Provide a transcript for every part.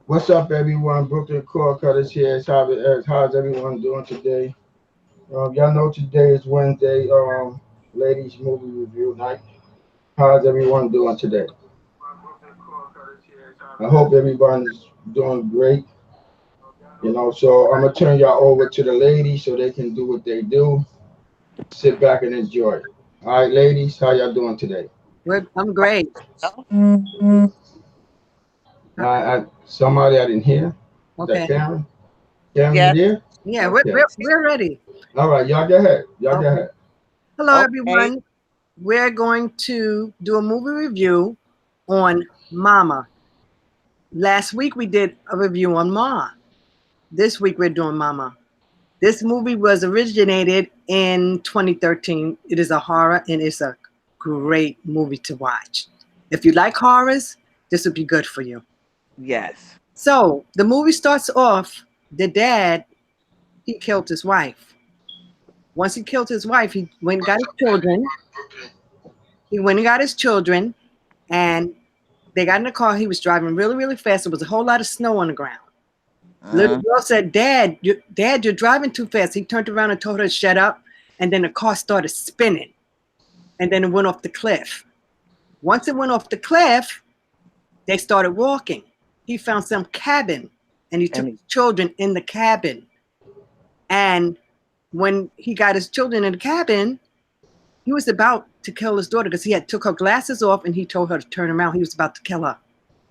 What's up, everyone? Bklyn Kordkutters here. How's everyone doing today? Y'all know today is Wednesday, ladies movie review night. How's everyone doing today? I hope everyone's doing great. So I'm gonna turn y'all over to the ladies so they can do what they do. Sit back and enjoy. All right, ladies, how y'all doing today? I'm great. Somebody I didn't hear. Is that Okay. Karen? Karen, you Yes. there? Yeah, we're, Okay. we're, we're ready. All right, y'all go ahead. Y'all go Okay. ahead. Hello, Okay. everyone. We're going to do a movie review on Mama. Last week we did a review on Ma. This week we're doing Mama. This movie was originated in 2013. It is a horror and it's a great movie to watch. If you like horrors, this would be good for you. Yes. So the movie starts off, the dad, he killed his wife. Once he killed his wife, he went and got his children. He went and got his children, and they got in the car. He was driving really, really fast. There was a whole lot of snow on the ground. Little Uh, girl said, Dad, you're driving too fast." He turned around and told her to shut up, and then the car started spinning, and then it went off the cliff. Once it went off the cliff, they started walking. He found some cabin, and he took and his children in the cabin. And when he got his children in the cabin, he was about to kill his daughter because he had took her glasses off and he told her to turn around. He was about to kill her.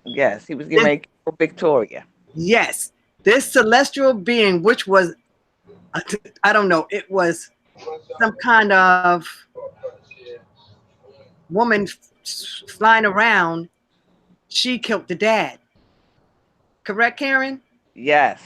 yes, he was getting This, ready to kill Victoria. yes, this celestial being, which was, I don't know, it was some kind of woman flying around. She killed the dad. Correct, Karen? Yes.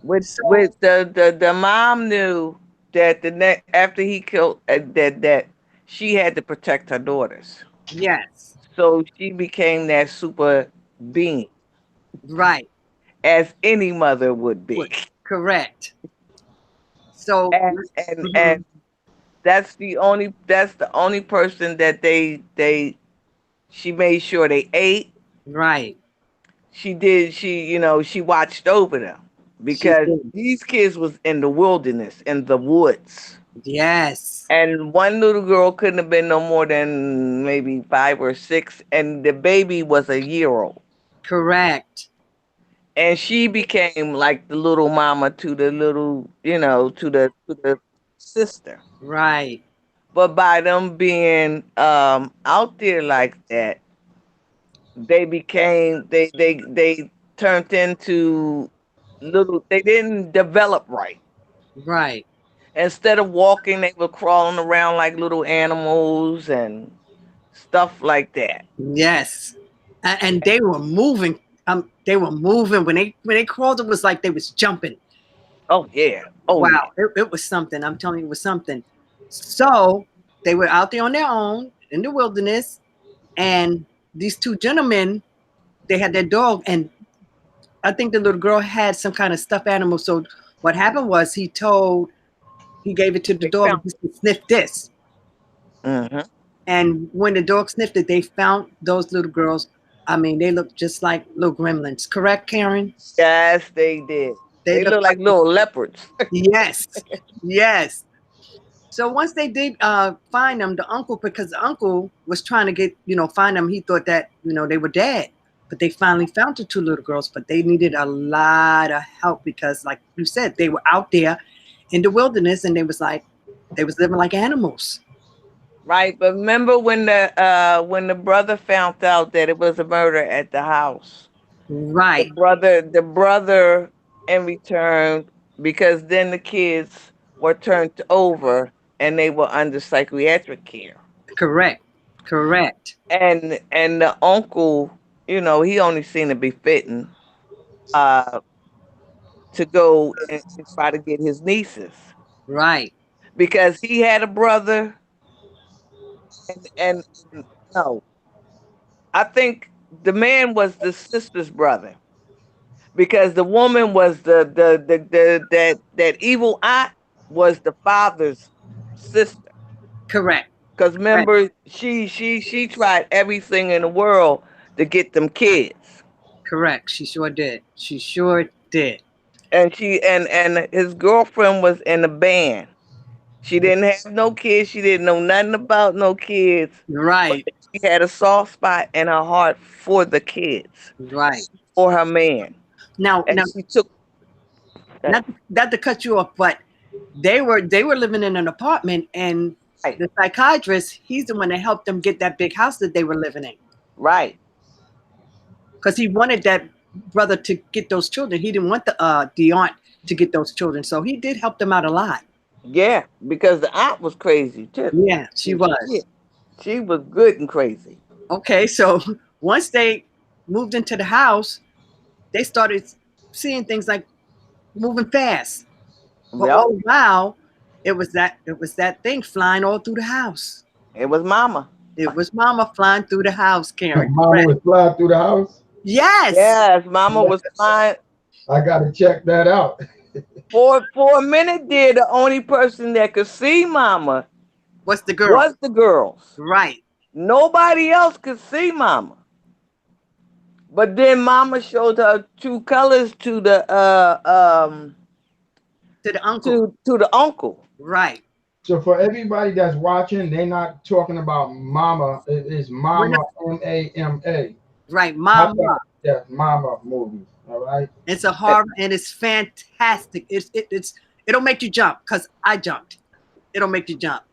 With So, the mom knew that the next after he killed that she had to protect her daughters. yes, So she became that super being, right. as any mother would be. Correct. So, And mhm, that's the only person that they she made sure they ate. right. She watched over them She because did. these kids was in the wilderness, in the woods. Yes, And one little girl couldn't have been no more than maybe 5 or 6, and the baby was a year old. correct. And she became like the little mama to the little, to the sister. Right, But by them being out there like that, they turned into little, they didn't develop right. right. Instead of walking, they were crawling around like little animals and stuff like that. Yes, and they were moving. They were moving when they crawled. It was like they was jumping. Oh yeah. Oh Wow, yeah. it was something. I'm telling you, it was something. So they were out there on their own in the wilderness, and these two gentlemen, they had their dog, and I think the little girl had some kind of stuffed animal. So what happened was he gave it to the They dog, found. and he said, "Sniff this." Hmm. And when the dog sniffed it, they found those little girls. I mean, they looked just like little gremlins. Correct, Karen? Yes, they did. They They looked look like like little leopards. yes, yes. So once they did find them, the uncle, because the uncle was trying to find them, he thought that they were dead. But they finally found the two little girls, but they needed a lot of help because, like you said, they were out there in the wilderness and they was living like animals. Right, but remember when the brother found out that it was a murder at the house. The Right, brother the brother in return, because then the kids were turned over and they were under psychiatric care. correct, correct. And the uncle, he only seen it befitting uh to go and try to get his nieces, Right, because he had a brother. And no, I think the man was the sister's brother, because the woman was that evil aunt was the father's sister. correct, Because correct, remember, she tried everything in the world to get them kids. Correct. She sure did. She sure did. And and his girlfriend was in a band. She didn't have no kids. She didn't know nothing about no kids. But Right. she had a soft spot in her heart for the kids, Right. for her man. And Now, she took that. not to cut you off, but they were living in an apartment, and Right. the psychiatrist, he's the one that helped them get that big house that they were living in, Right. because he wanted that brother to get those children. He didn't want the aunt to get those children, so he did help them out a lot. Yeah, because the aunt was crazy too. Yeah, she was. Yeah, she was good and crazy. Okay, so once they moved into the house, they started seeing things like moving fast. But Yep. all the while, it was that thing flying all through the house. It was mama. It was Mama flying through the house, Karen. Mama Correct. was flying through the house. Yes. Yes, mama was flying. I gotta check that out. For a minute there, the only person that could see mama What's the girl? was the girls. Right. Nobody else could see mama. But then mama showed her true colors to the To the uncle. to the uncle. Right. So for everybody that's watching, they're not talking about Mama. It is We're Mama, not- Mama. Right. Not Mama. that, yeah, Mama movie. All right. It's a horror and it's fantastic. It'll make you jump, because I jumped. It'll make you jump.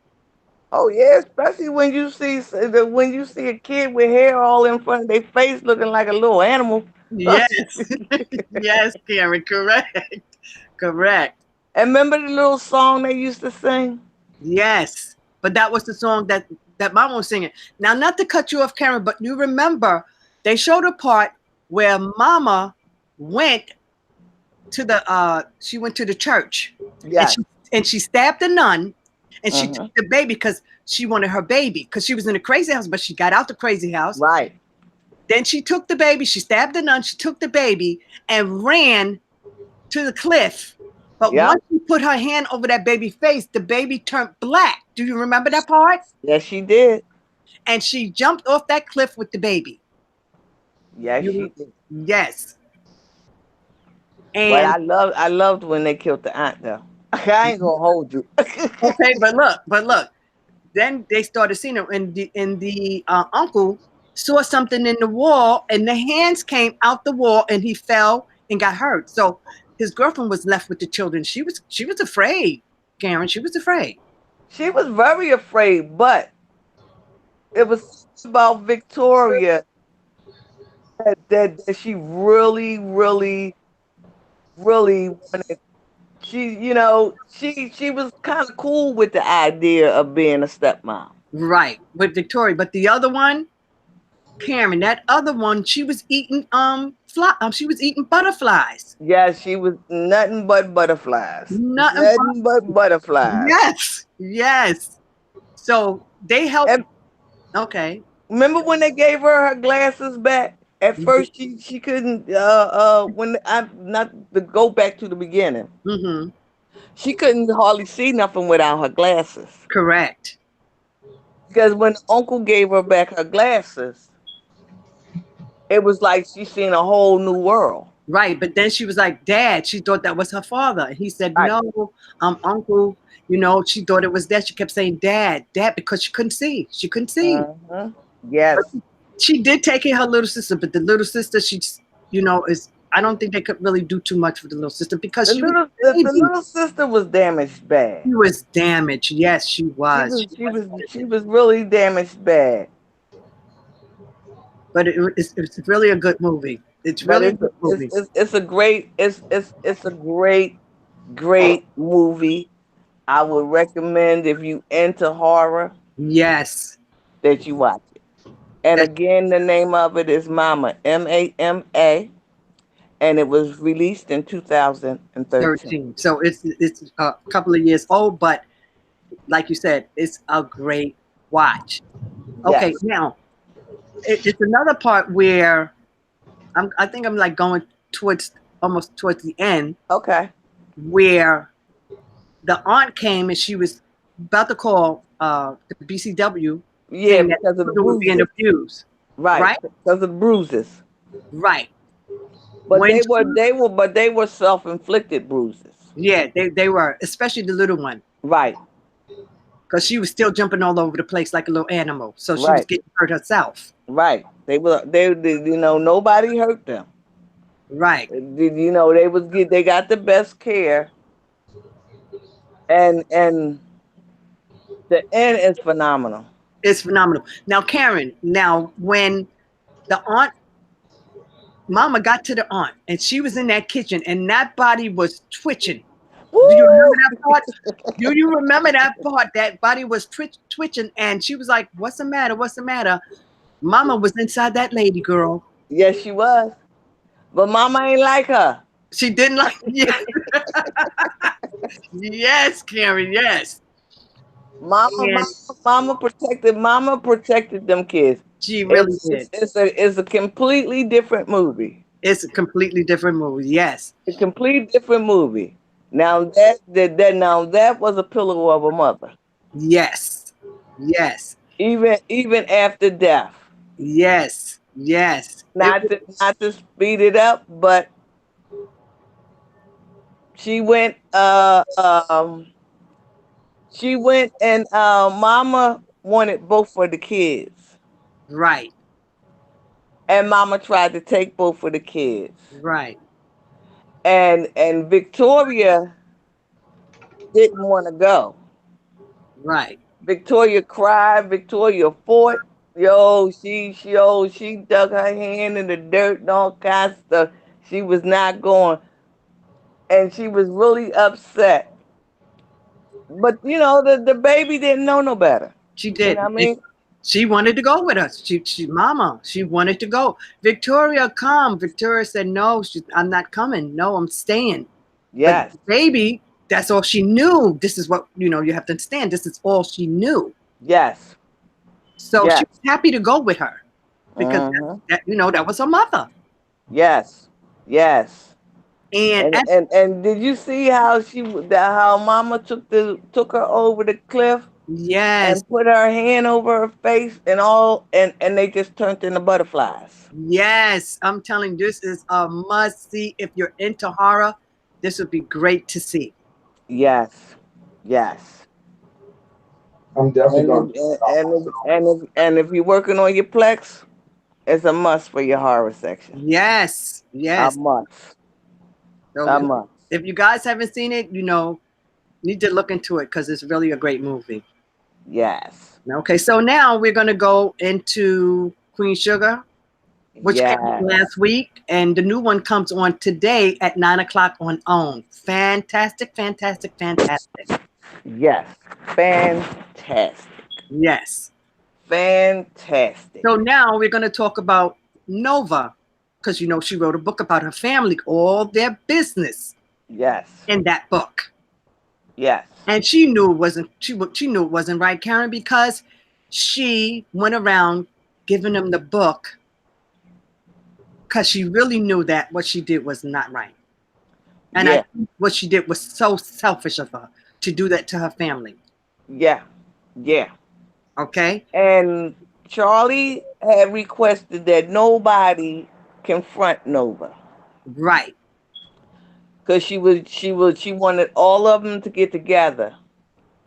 Oh yeah, especially when you see a kid with hair all in front of their face, looking like a little animal. Yes. Yes, Karen. Correct. Correct. And remember the little song they used to sing? Yes. But that was the song that Mama was singing. Now, not to cut you off, Karen, but you remember they showed a part where Mama went to she went to the church. Yes. And she stabbed the nun, and she Mhm. took the baby because she wanted her baby, because she was in a crazy house, but she got out the crazy house. Right. Then she took the baby, she stabbed the nun, she took the baby and ran to the cliff. But Yeah. once she put her hand over that baby's face, the baby turned black. Do you remember that part? Yes, she did. And she jumped off that cliff with the baby. Yes, You- she did. Yes. But And I loved when they killed the aunt though. I ain't gonna hold you. okay, but look. Then they started seeing it, and the uncle saw something in the wall, and the hands came out the wall, and he fell and got hurt. So his girlfriend was left with the children. She was afraid, Karen. She was afraid. She was very afraid, but it was about Victoria that she really, really, really wanted. She was kind of cool with the idea of being a stepmom. Right, with Victoria. But the other one, Karen, that other one, she was eating she was eating butterflies. Yeah, she was nothing but butterflies. Nothing but butterflies. Yes, yes. So they helped. And Okay. remember when they gave her glasses back? At first, she couldn't. When I not to go back to the beginning, Mm-hmm. she couldn't hardly see nothing without her glasses. Correct. Because when Uncle gave her back her glasses, it was like she seen a whole new world. Right. But then she was like, Dad, she thought that was her father. And he said, Right. No, Uncle. She thought it was Dad. She kept saying, Dad, because she couldn't see. She couldn't see. Mhm. Yes. She did take care of her little sister, but the little sister, is. I don't think they could really do too much with the little sister, because The little sister was damaged bad. she was damaged. Yes, she was. She was really damaged bad. But it's really a good movie. It's But really a good movie. it's a great movie. I would recommend, if you into horror, Yes. that you watch it. And again, the name of it is Mama, Mama, and it was released in 2013. 13. So it's a couple of years old, but like you said, it's a great watch. Okay, Yes. now it's another part where I think I'm like going almost towards the end, Okay. where the aunt came and she was about to call the BCW. Yeah, saying that because of the children were being bruises. abused. Right. right? Because of the bruises. Right. But When they were self-inflicted bruises. yeah, they were, especially the little one, Right, because she was still jumping all over the place like a little animal. So she was right, getting hurt herself. right. Nobody hurt them. Right. They got the best care, and the end is phenomenal. It's phenomenal. Now, Karen, now when the aunt, Mama got to the aunt, and she was in that kitchen, and that body was twitching. Do you remember Woo! that part? Do you remember that part? That body was twitching, and she was like, "What's the matter? What's the matter?" Mama was inside that lady girl. Yes, she was. But Mama ain't like her. She didn't like. Yes, yes, Karen. Yes, Mama, and Mama protected them kids. she really did. It's a completely different movie. It's a completely different movie. Yes, A complete different movie. Now that was a pillow of a mother. yes, yes, Even after death. yes, yes. It was, Not to speed it up, but she went she went and Mama wanted both for the kids. right, And Mama tried to take both for the kids. right, And Victoria didn't want to go. right. Victoria cried. Victoria fought. She dug her hand in the dirt and all kinds of stuff. She was not going, and she was really upset. But the baby didn't know no better. She You did. know what I And mean? she wanted to go with us. Mama, she wanted to go. Victoria, come. Victoria said, no, I'm not coming. No, I'm staying. But Yes, baby, that's all she knew. This is what, you have to understand. This is all she knew. yes, So she yes, was happy to go with her because hmm that was her mother. yes, yes. And And did you see how how Mama took her over the cliff yes, and put her hand over her face and all, and they just turned into butterflies. yes, I'm telling you, this is a must see. If you're into horror, this would be great to see. Yes, yes. I'm definitely gonna And check it out myself. if you're working on your plex, it's a must for your horror section. Yes, A yes. must. So A must. if you guys haven't seen it, need to look into it because it's really a great movie. Yes. Okay, so now we're gonna go into Queen Sugar, which came out Yes. last week, and the new one comes on today at 9 o'clock on OWN. Fantastic, fantastic, fantastic. Yes. Fantastic. Yes. Fantastic. So now we're gonna talk about Nova, because she wrote a book about her family, all their business Yes. in that book. Yes. And she knew it wasn't she knew it wasn't right, Karen, because she went around giving them the book because she really knew that what she did was not right. And I Yeah. think what she did was so selfish of her to do that to her family. Yeah. Yeah. Okay? And Charlie had requested that nobody confront Nova. Right. Because she wanted all of them to get together.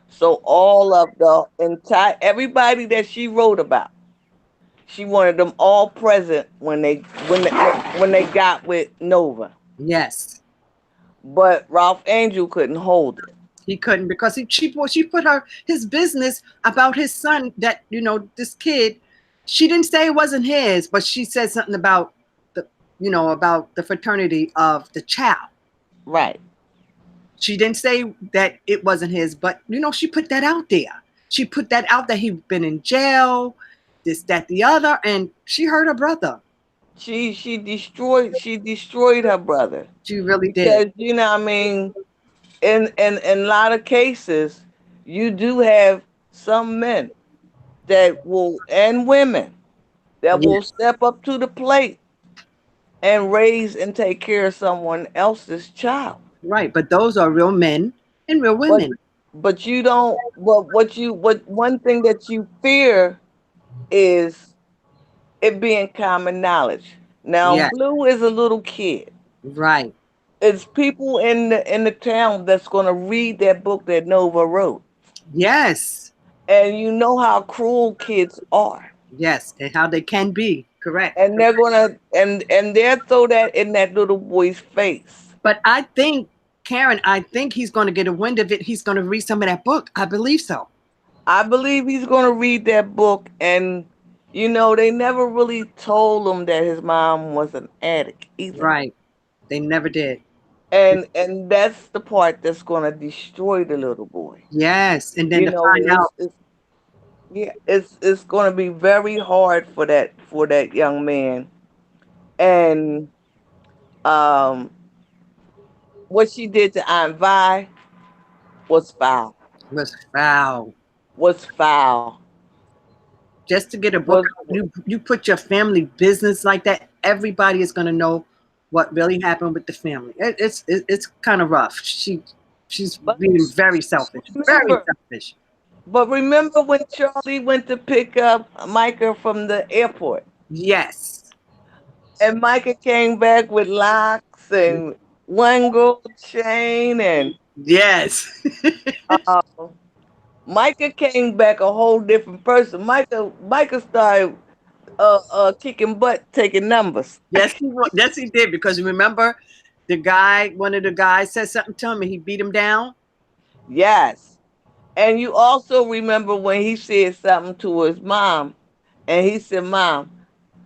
So all of the entire everybody that she wrote about, she wanted them all present when they got with Nova. Yes. But Ralph Angel couldn't hold it. He couldn't because she put his business about his son that, this kid, she didn't say it wasn't his, but she said something about about the fraternity of the child. Right. She didn't say that it wasn't his, but she put that out there. She put that out that he'd been in jail, this, that, the other, and she hurt her brother. She destroyed her brother. She really did. Because what I mean, in a lot of cases, you do have some men that will and women that Yeah, will step up to the plate and raise and take care of someone else's child. right. But those are real men and real But women. you don't what one thing that you fear is it being common knowledge. Now, Yeah. Blue is a little kid. Right. It's people in the town that's going to read that book that Nova wrote. Yes. And you know how cruel kids are. Yes. And how they can be. Correct. And they're gonna and they'll throw that in that little boy's face. But I think, Karen, I think he's going to get a wind of it. He's going to read some of that book. I believe so. I believe he's gonna read that book, and they never really told him that his mom was an addict either. Right. They never did. And that's the part that's gonna destroy the little boy. Yes. And then You to know, find out. it's gonna be very hard for that young man. And um what she did to Aunt Vi was foul. Was foul. Was foul. Just to get a book, Was you put your family business like that, everybody is going to know what really happened with the family. It's kind of rough. She's but being very selfish, very remember selfish. but remember when Charlie went to pick up Micah from the airport? Yes, And Micah came back with locks and one gold chain, and yes, uh, Micah came back a whole different person. Micah started kicking butt, taking numbers. yes he did, because remember, one of the guys said something to him and he beat him down. Yes. And you also remember when he said something to his mom, and he said, "Mom,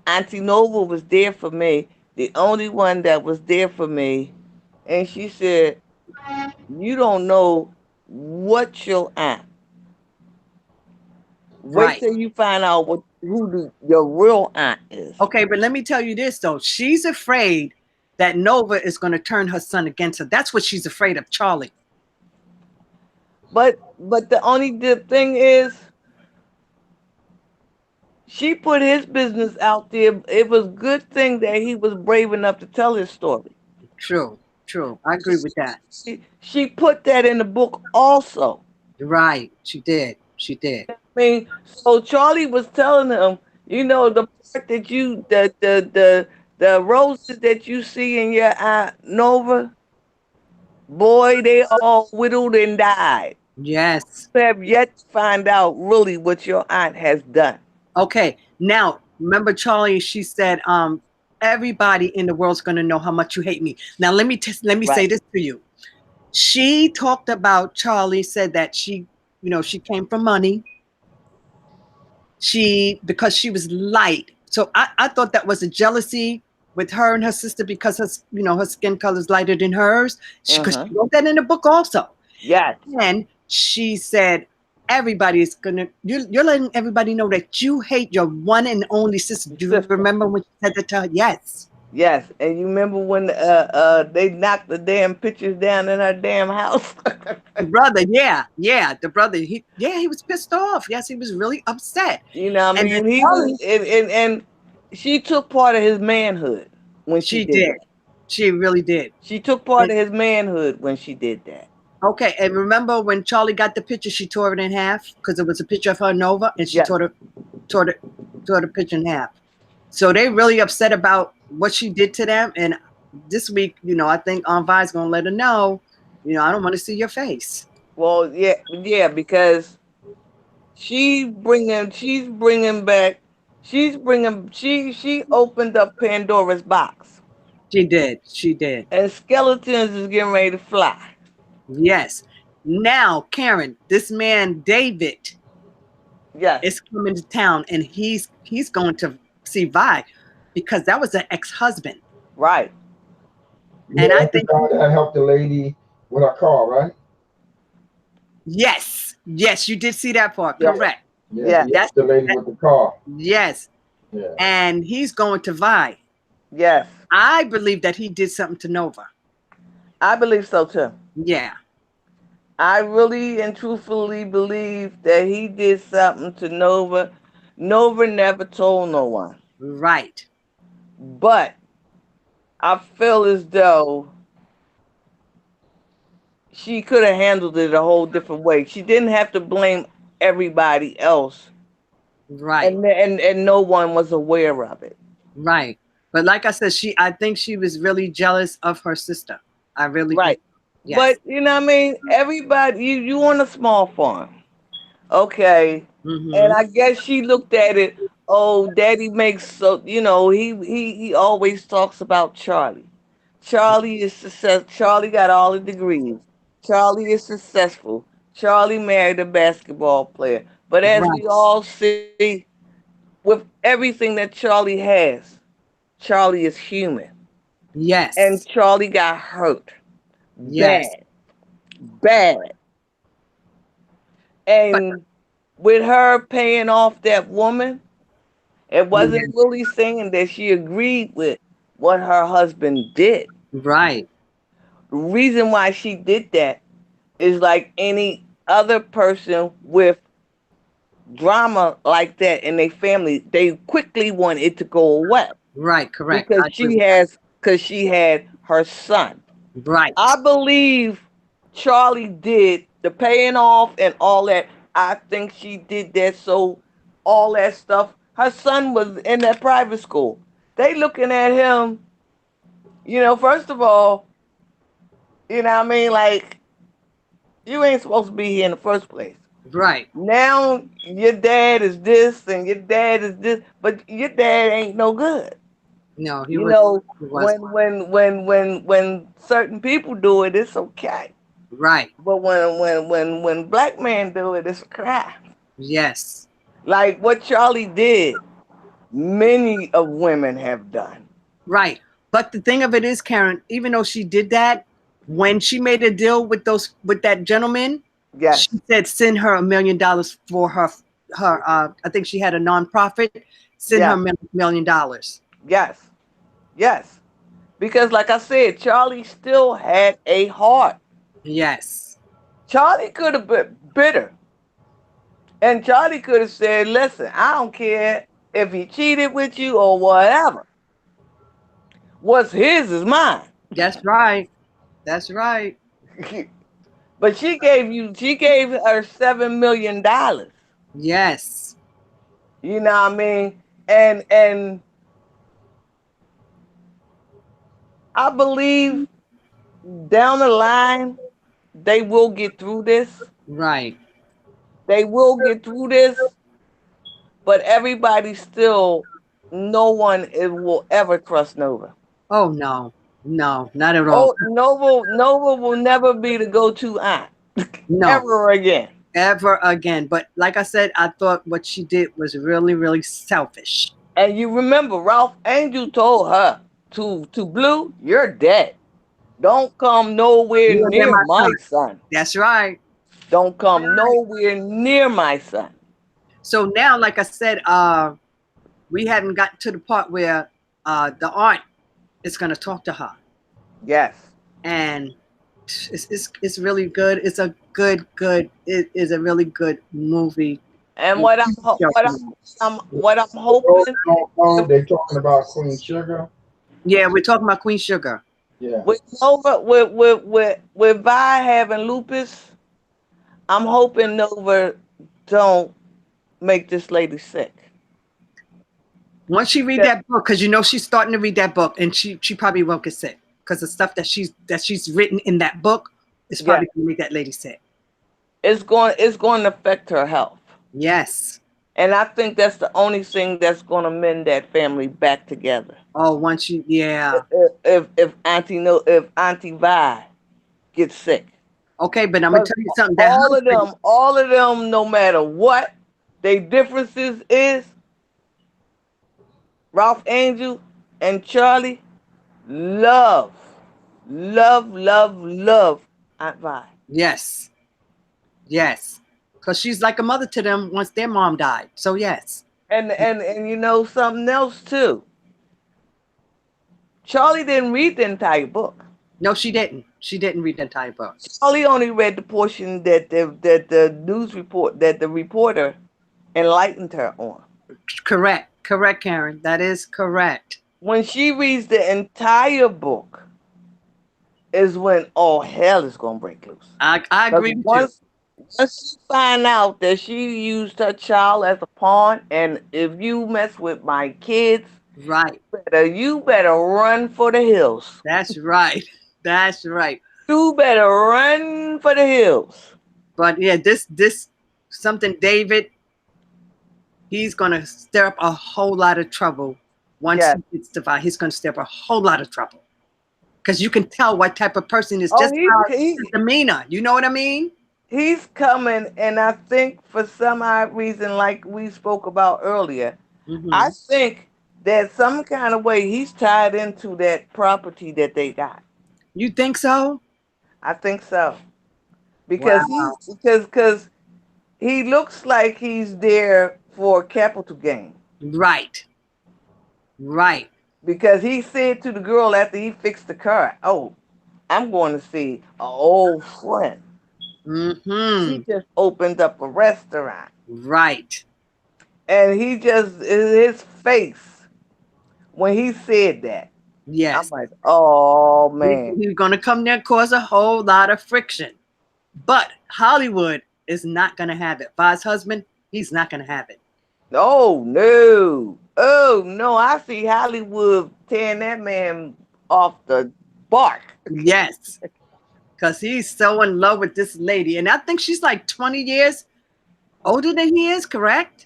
Auntie Nova was there for me, the only one that was there for me." And she said, "You don't know what your aunt. Wait Right. till you find out your real aunt is." Okay, but let me tell you this though. She's afraid that Nova is going to turn her son against her. That's what she's afraid of, Charlie. But the only thing is, she put his business out there. It was good thing that he was brave enough to tell his story. True, true. I agree with that. She put that in the book also. Right. She did. She did. I mean, so Charlie was telling him, the part that the roses that you see in your eye, Nova, boy, they all whittled and died. Yes. You have yet to find out really what your aunt has done. Okay. Now, remember Charlie, she said, everybody in the world's going to know how much you hate me. Now, let me say Right. this to you. She talked about, Charlie said that she came from money. Because she was light. So I thought that was a jealousy with her and her sister, because her skin color is lighter than hers. Because Uh-huh. she wrote that in the book also. Yes. And she said, everybody is you're letting everybody know that you hate your one and only sister. Do you Sister. remember when she said that to her? Yes. Yes. And you remember when they knocked the damn pictures down in her damn house? The brother, yeah, the brother, he was pissed off. Yes, he was really upset. You know what I And then mean? He was, Charlie, and she took part of his manhood when she she did did. that. She really did. She took part And of his manhood when she did that. okay, and remember when Charlie got the picture, she tore it in half because it was a picture of her and Nova, and she Yes. tore the picture in half. So they really upset about what she did to them. And this week, I think Aunt Vi's gonna let her know, I don't want to see your face. Well, yeah, because she opened up Pandora's box, She did. She did. and skeletons is getting ready to fly. Yes. Now, Karen, this man David Yes. is coming to town, and he's going to see Vi, because that was an ex-husband. Right. Yeah, And I that's the think, guy that helped the lady with her car, right? yes, you did see that part. Yeah. Correct. Yeah, Yeah. he helped the lady with the car. Yes. Yeah. And he's going to Vi. Yes. I believe that he did something to Nova. I believe so too. Yeah. I really and truthfully believe that he did something to Nova. Nova never told no one. Right. But I feel as though she could have handled it a whole different way. She didn't have to blame everybody else. Right. And no one was aware of it. Right. But like I said, I think she was really jealous of her sister. I really do. Right. Yes. But you know what I mean? Everybody, you on a small farm. Okay. And Mm-hmm. I guess she looked at it, oh, daddy makes so he always talks about Charlie. Charlie is success Charlie got all the degrees. Charlie is successful. Charlie married a basketball player. But as Right. we all see, with everything that Charlie has, Charlie is human. And Yes. Charlie got hurt. Yes. Bad. Bad. But And with her paying off that woman, it yeah, wasn't really saying that she agreed with what her husband did. right. The reason why she did that is like any other person with drama like that in their family, they quickly want it to go away Right. Correct. because I agree with that. she had her son. I Right. believe Charlie did the paying off and all that. I think she did that so all that stuff. Her son was in that private school. They looking at him, first of all, what I mean, like you ain't supposed to be here in the first place. Right. Now your dad is this and your dad is this, but your dad ain't no good. No, he You was. know, He was when certain people do it, it's okay. right. But when black men do it, it's a crime. Yes. Like what Charlie did, many of women have done. Right. But the thing of it is, Karen, even though she did that, when she made a deal with that gentleman, she Yes, said send her $1 million for her I think she had a nonprofit, send her yes, $1 million. yes, yes. Because like I said, Charlie still had a heart. Yes. Charlie could have been bitter. And Charlie could have said, listen, I don't care if he cheated with you or whatever. What's his is mine. That's right. That's right. But she gave her $7 million. Yes. You know what I mean? And I believe down the line they will get through this. Right. They will get through this, but everybody still, no one will ever trust Nova. Oh no. No, not at all. Oh, Nova will never be the go-to aunt No. ever again. Ever again. But like I said, I thought what she did was really, really selfish. And you remember Ralph Angel told her to Blue, you're dead. Don't come nowhere You were near near my my son. son. That's right. Don't come nowhere near my son. So now, like I said, we haven't gotten to the part where the aunt is going to talk to her, Yes. and it's really good. It's a good. It is a really good movie. And what I'm Those hoping don't know, they talking about Queen Sugar. Yeah, we're talking about Queen Sugar. Yeah. with Nova with Vi having lupus, I'm hoping Nova don't make this lady sick. Once she read that book, because she's starting to read that book, and she probably won't get sick because the stuff that she's written in that book is Yeah, probably going to make that lady sick. it's going to affect her health. Yes. And I think that's the only thing that's going to mend that family back together. Oh, yeah. If Auntie Vi gets sick, Okay, but I'm gonna 'cause tell you something. That all of them, no matter what they differences is, Ralph Angel and Charlie love, love Aunt Vi. yes, yes, because she's like a mother to them once their mom died. So yes. And you know something else too. Charlie didn't read the entire book. No, she didn't. She didn't read the entire book. Charlie only read the portion that the news report that the reporter enlightened her on. Correct, Karen. That is correct. When she reads the entire book, is when all hell is gonna break loose. I Because agree with you. once you find out that she used her child as a pawn, and if you mess with my kids, Right. You better run for the hills. That's right. That's right. You better run for the hills. But yeah, this something David, he's gonna stir up a whole lot of trouble once Yes. he gets divided. He's gonna stir up a whole lot of trouble. Because you can tell what type of person is Oh, just how his demeanor. You know what I mean? he's coming, and I think for some odd reason, like we spoke about earlier, I Mm-hmm. think that some kind of way he's tied into that property that they got. You think so? I think so because Wow. because he looks like he's there for capital gain. Right. Right. Because he said to the girl after he fixed the car, "Oh, I'm going to see an old friend. He Mm-hmm. just opened up a restaurant." Right. And he just, his face when he said that, I'm Yes. like, oh man. He's gonna come there and cause a whole lot of friction. But Hollywood is not gonna have it. Vaz's husband, he's not gonna have it. Oh no. Oh no. I see Hollywood tearing that man off the bark. Yes. Because he's so in love with this lady. And I think she's like 20 years older than he is, correct?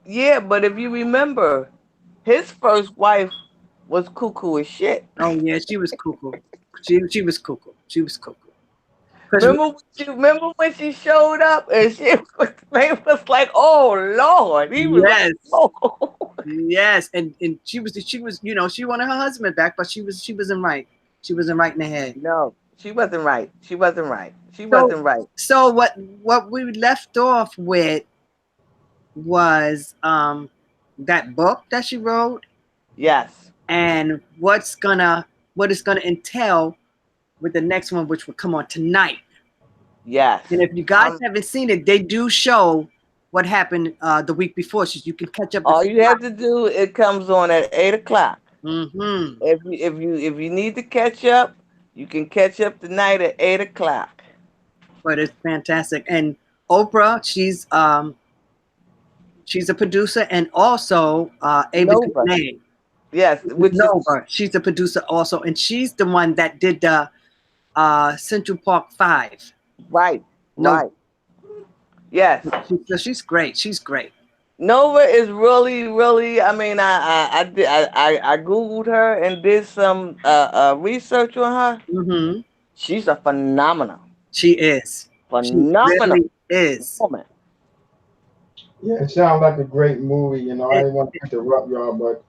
Yeah, but if you remember, his first wife was cuckoo as shit. Oh yeah, she was cuckoo. She was cuckoo. She was cuckoo. Because Remember when she showed up and she was, man was like, oh Lord. He was like, yes, oh. yes, and she was she wanted her husband back, but she wasn't right. She wasn't right in the head. No, she wasn't right. She wasn't right. She So wasn't right. so what we left off with was that book that she wrote Yes. and what it's gonna entail with the next one, which will come on tonight. Yes. And if you guys haven't seen it, they do show what happened the week before, so you can catch up. All you have to do, it comes on at 8 o'clock. Mm-hmm. If you need to catch up, you can catch up tonight at 8 o'clock. But it's fantastic. And Oprah, she's a producer and also Ava Nova. DuVernay. Yes, which is Nova, she's a producer also, and she's the one that did the Central Park 5. right. No, Right. Yes. so she's great. She's great. Nova is really, really. I mean, I googled her and did some research on her. Mm-hmm. She's a phenomenal, She is. She phenomenal really is. woman. Yeah, it sounds like a great movie. I It- didn't want to interrupt y'all, but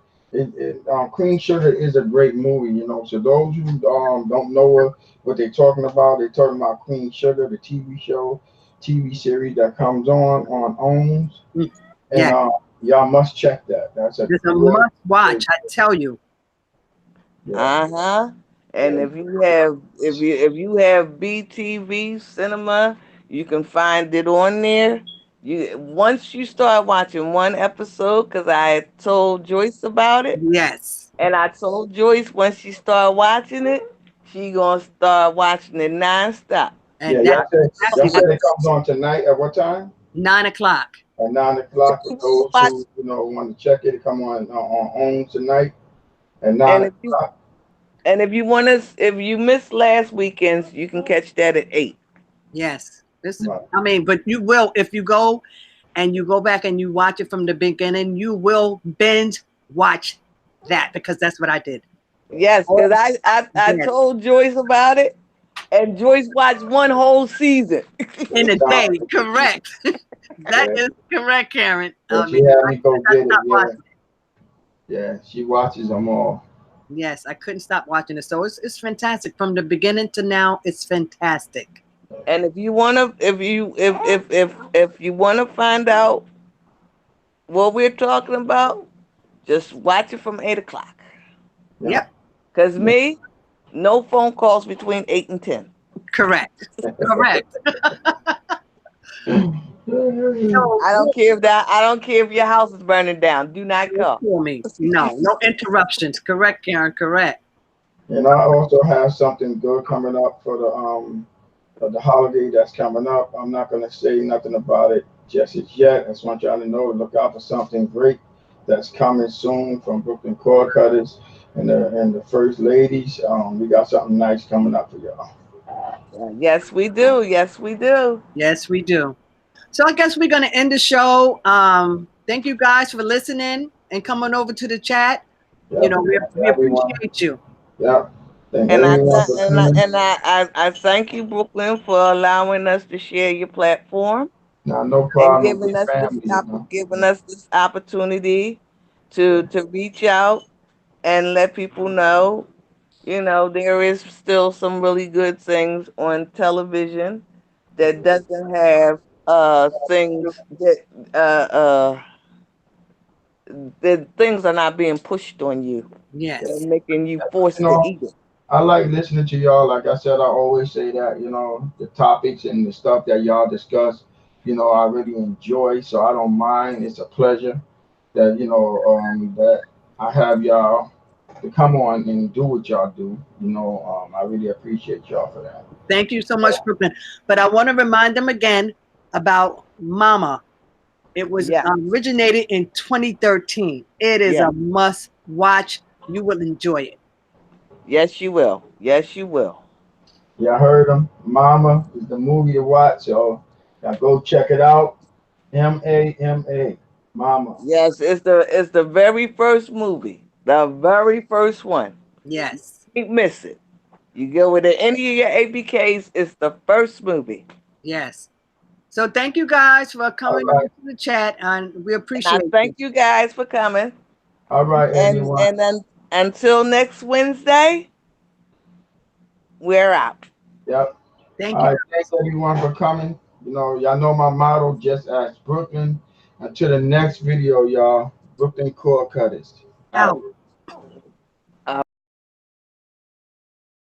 Queen Sugar is a great movie. So those who don't know what they're talking about Queen Sugar, the TV show, TV series that comes on OWNs, mm, and yeah, y'all must check that. That's a it's a great, must watch. great, I tell you. yeah, Uh-huh. And yeah, if you have BTV cinema, you can find it on there. You once you start watching one episode, because I had told Joyce about it, Yes, and I told Joyce once she start watching it, she gonna start watching it nonstop. yeah. and that's Y'all exactly said what it comes on tonight at what time? 9 o'clock. At 9 o'clock. For those Watch, who want to check it, it come on OWN tonight at nine and if you o'clock. and if you missed last weekend's, you can catch that at 8. Yes, Right. I mean, but you will if you go and you go back and you watch it from the beginning. You will binge watch that because that's what I did. Yes, because Oh, I yes. told Joyce about it, and Joyce watched one whole season. In a day, Sound- correct. That Yeah, is correct, Karen. yeah, I she mean, had me go I get it. stopped Yeah, watching. yeah, she watches them all. Yes, I couldn't stop watching it. So it's fantastic from the beginning to now. It's fantastic. And if you wanna find out what we're talking about, just watch it from 8 o'clock. Yeah. Yep, Cause me, no phone calls between 8 and 10. correct, correct. So I don't care if your house is burning down. Do not call. for me, no interruptions. Correct, Karen. Correct. And I also have something good coming up for the holiday that's coming up. I'm not gonna say nothing about it just as yet. I just want y'all to know to look out for something great that's coming soon from Bklyn Kordkutters and the first ladies. We got something nice coming up for y'all. Yes, we do. Yes, we do. Yes, we do. So I guess we're gonna end the show. Thank you guys for listening and coming over to the chat. You Yep. know, we Everyone. appreciate you. Yep. Thank And I everyone th- for coming. and I thank you, Bklyn, for allowing us to share your platform Now, no and problem. We family, you know. giving us this opportunity to reach out and let people know, there is still some really good things on television that doesn't have things that things are not being pushed on you. They're Yes. making you You forced to know, eat it. I like listening to y'all. Like I said, I always say that, the topics and the stuff that y'all discuss, I really enjoy. So I don't mind. It's a pleasure that, that I have y'all to come on and do what y'all do. I really appreciate y'all for that. Thank you so much, Brooklyn. But I want to remind them again about Mama. It was Yeah, originated in 2013. It is yeah. a must watch. You will enjoy it. Yes, you will. Yes, you will. Y'all heard them. Mama is the movie to watch. So y'all go check it out. Mama. Mama. Yes, it's the very first movie, the very first one. Yes. You can't miss it. You go with any of your ABKs, it's the first movie. Yes. So thank you guys for All coming over right. to the chat, and we And I appreciate thank you. you guys for coming. All right, And everyone. and then until next Wednesday, we're out. Yep. Thank All you. right. Thanks, everyone, for coming. Y'all know my motto, just ask Bklyn. Until the next video, y'all, Bklyn Kordkutters. Out. Out.